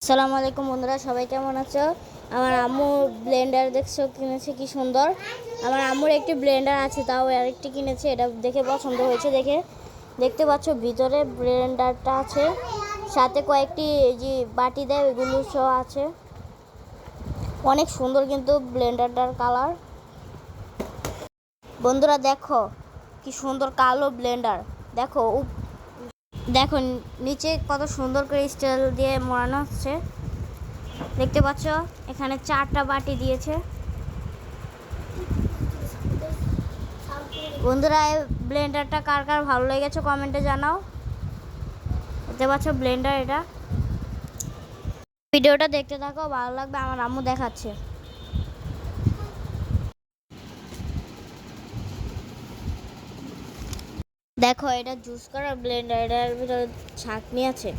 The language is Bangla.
আসসালামু আলাইকুম বন্ধুরা, সবাই কেমন আছো? আমার আম্মু ব্লেন্ডার দেখছো কিনেছে, কি সুন্দর। আমার আম্মুর একটি ব্লেন্ডার আছে, তাও আরেকটি কিনেছে। এটা দেখে পছন্দ হয়েছে। দেখতে পাচ্ছ ভিতরে ব্লেন্ডারটা আছে, সাথে কয়েকটি এই যে বাটি দেয় ওইগুলো সহ আছে। অনেক সুন্দর কিন্তু ব্লেন্ডারটার কালার। বন্ধুরা দেখো কি সুন্দর কালো ব্লেন্ডার। দেখো দেখো নিচে কত সুন্দর করে স্টিল দিয়ে মোড়ানো হচ্ছে। দেখতে পাচ্ছ এখানে 4টা বাটি দিয়েছে। বন্ধুরা এই ব্লেন্ডারটা কার কার ভালো লেগেছে কমেন্টে জানাও। দেখতে পাচ্ছ ব্লেন্ডার, এটা ভিডিওটা দেখতে থাকো, ভালো লাগবে। আমার আম্মু দেখাচ্ছে। দেখো এটা জুস করার ব্লেন্ডার, এটার ভিতরে ছাঁকনি আছে।